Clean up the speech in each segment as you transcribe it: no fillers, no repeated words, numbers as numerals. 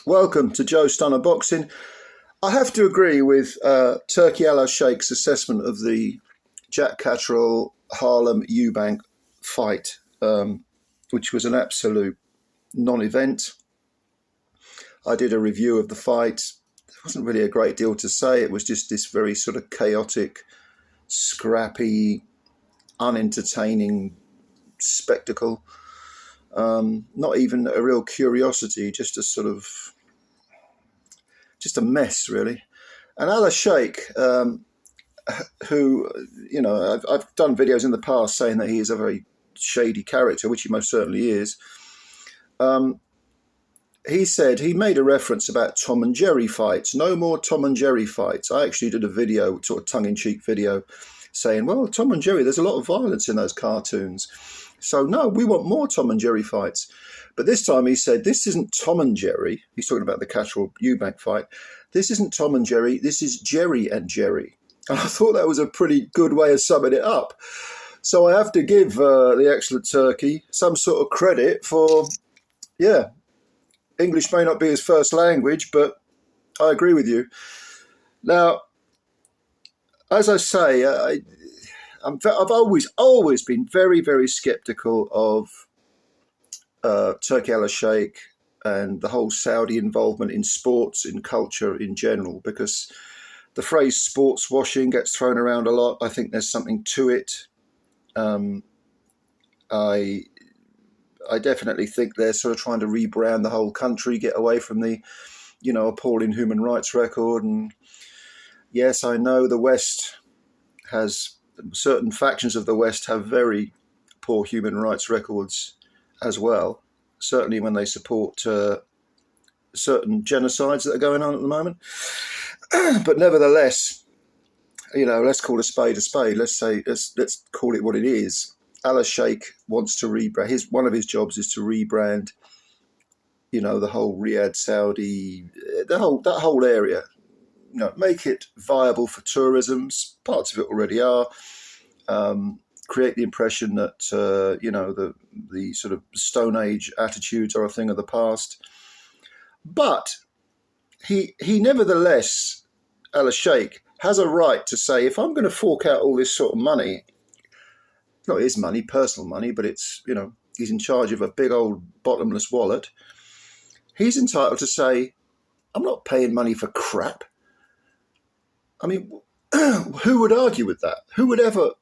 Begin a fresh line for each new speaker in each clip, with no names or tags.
Welcome to Joe Stunner Boxing. I have to agree with Turki Al-Sheikh's assessment of the Jack Catterall Harlem-Eubank fight, which was an absolute non-event. I did a review of the fight. There wasn't really a great deal to say. It was just this very sort of chaotic, scrappy, unentertaining spectacle. Not even a real curiosity, just a mess, really. And Al-Sheikh, who, I've done videos in the past saying that he is a very shady character, which he most certainly is. He made a reference about Tom and Jerry fights. No more Tom and Jerry fights. I actually did a video, sort of tongue-in-cheek video, saying, well, Tom and Jerry, there's a lot of violence in those cartoons. So, no, we want more Tom and Jerry fights. But this time he said, this isn't Tom and Jerry. He's talking about the Catal-Eubank fight. This isn't Tom and Jerry. This is Jerry and Jerry. And I thought that was a pretty good way of summing it up. So I have to give the excellent Turkey some sort of credit for, English may not be his first language, but I agree with you. Now, as I say, I've always been very, very sceptical of Turki Al-Sheikh and the whole Saudi involvement in sports, in culture in general, because the phrase sports washing gets thrown around a lot. I think there's something to it. I definitely think they're sort of trying to rebrand the whole country, get away from the, appalling human rights record. And yes, I know the West has, certain factions of the West have very poor human rights records as well, certainly when they support certain genocides that are going on at the moment. But nevertheless, let's call a spade a spade. Let's call it what it is. Al-Sheikh wants to rebrand. One of his jobs is to rebrand, the whole Riyadh, Saudi, that whole area. Make it viable for tourism. Parts of it already are. Create the impression that the sort of Stone Age attitudes are a thing of the past. But he nevertheless, Al-Sheikh, has a right to say, if I'm going to fork out all this sort of money, it's not his money, personal money, but it's, he's in charge of a big old bottomless wallet. He's entitled to say, I'm not paying money for crap. I mean, who would argue with that? Who would ever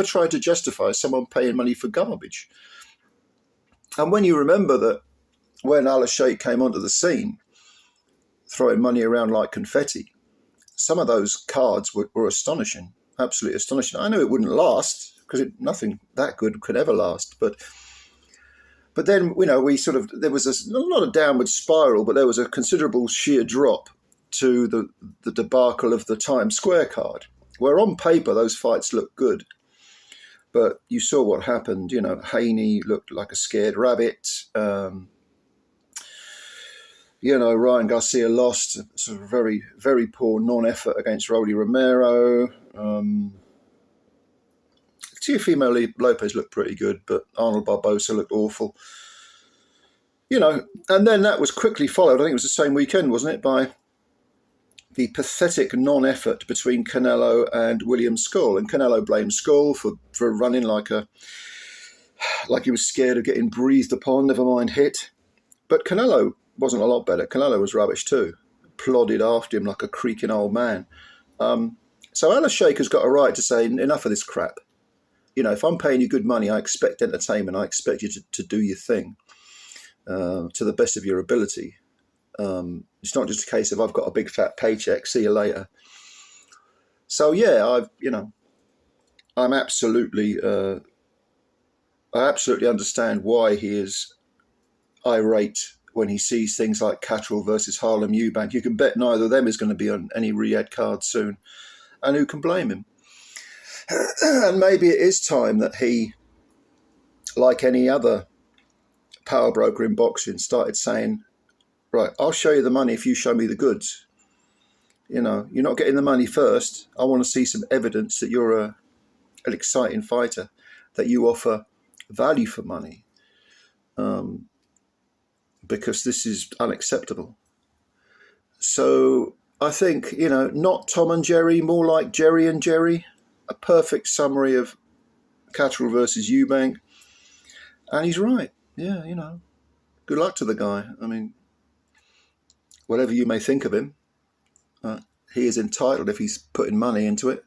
try to justify someone paying money for garbage? And when you remember that when Al-Sheikh came onto the scene, throwing money around like confetti, some of those cards were astonishing, absolutely astonishing. I knew it wouldn't last, because nothing that good could ever last. But then, there was not a downward spiral, but there was a considerable sheer drop to the debacle of the Times Square card, where on paper those fights looked good. But you saw what happened. Haney looked like a scared rabbit. Ryan Garcia lost, sort of very, very poor non-effort against Rolly Romero. Teofimo Lopez looked pretty good, but Arnold Barbosa looked awful. And then that was quickly followed, I think it was the same weekend, wasn't it, by the pathetic non-effort between Canelo and William Skull. And Canelo blamed Skull for running like he was scared of getting breathed upon, never mind hit. But Canelo wasn't a lot better. Canelo was rubbish too. Plodded after him like a creaking old man. So Al-Sheikh has got a right to say, enough of this crap. If I'm paying you good money, I expect entertainment. I expect you to do your thing to the best of your ability. It's not just a case of I've got a big fat paycheck, see you later. So yeah, I absolutely understand why he is irate when he sees things like Catterall versus Harlem-Eubank. You can bet neither of them is going to be on any Riyadh card soon, and who can blame him? And maybe it is time that he, like any other power broker in boxing, started saying, right, I'll show you the money if you show me the goods. You're not getting the money first. I want to see some evidence that you're an exciting fighter, that you offer value for money, because this is unacceptable. So I think, you know, not Tom and Jerry, more like Jerry and Jerry. A perfect summary of Catterall versus Eubank. And he's right. Yeah, you know, good luck to the guy. I mean, whatever you may think of him, he is entitled, if he's putting money into it,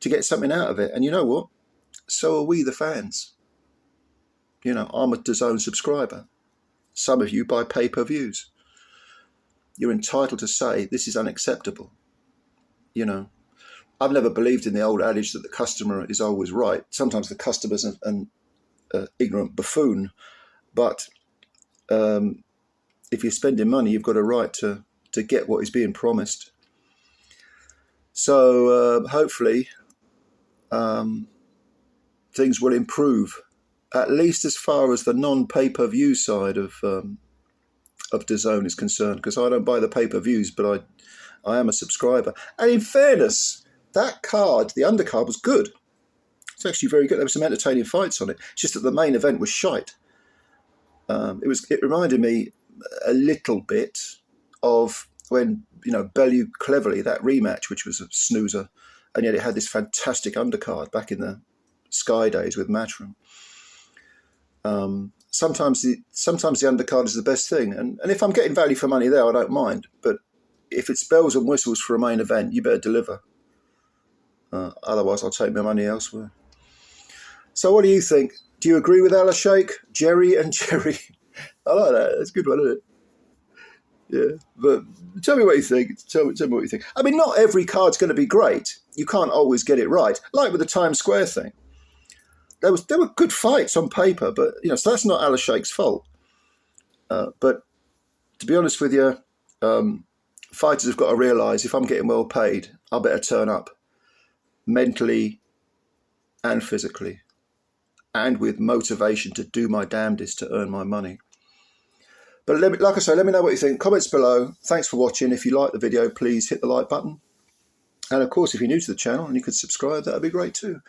to get something out of it. And you know what? So are we, the fans. You know, I'm a DAZN subscriber. Some of you buy pay-per-views. You're entitled to say this is unacceptable. You know, I've never believed in the old adage that the customer is always right. Sometimes the customer's an ignorant buffoon, but if you're spending money, you've got a right to get what is being promised. So hopefully things will improve, at least as far as the non-pay-per-view side of DAZN is concerned, because I don't buy the pay-per-views, but I am a subscriber. And in fairness, that card, the undercard, was good. It's actually very good. There were some entertaining fights on it. It's just that the main event was shite. It reminded me a little bit of when, you know, Bellew Cleverly, that rematch, which was a snoozer, and yet it had this fantastic undercard back in the Sky days with Matchroom. Sometimes the undercard is the best thing, and if I'm getting value for money there, I don't mind. But if it's bells and whistles for a main event, you better deliver. Otherwise, I'll take my money elsewhere. So, what do you think? Do you agree with Ella Sheikh? Jerry and Jerry. I like that. That's a good one, isn't it? Yeah, but tell me what you think. Tell me what you think. I mean, not every card's going to be great. You can't always get it right. Like with the Times Square thing. There were good fights on paper, but you know, so that's not Ella Sheikh's fault. But to be honest with you, fighters have got to realise if I'm getting well paid, I better turn up mentally and physically, and with motivation to do my damnedest to earn my money. But like I say, let me know what you think. Comments below. Thanks for watching. If you like the video, please hit the like button. And of course, if you're new to the channel and you could subscribe, that would be great too.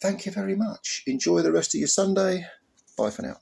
Thank you very much. Enjoy the rest of your Sunday. Bye for now.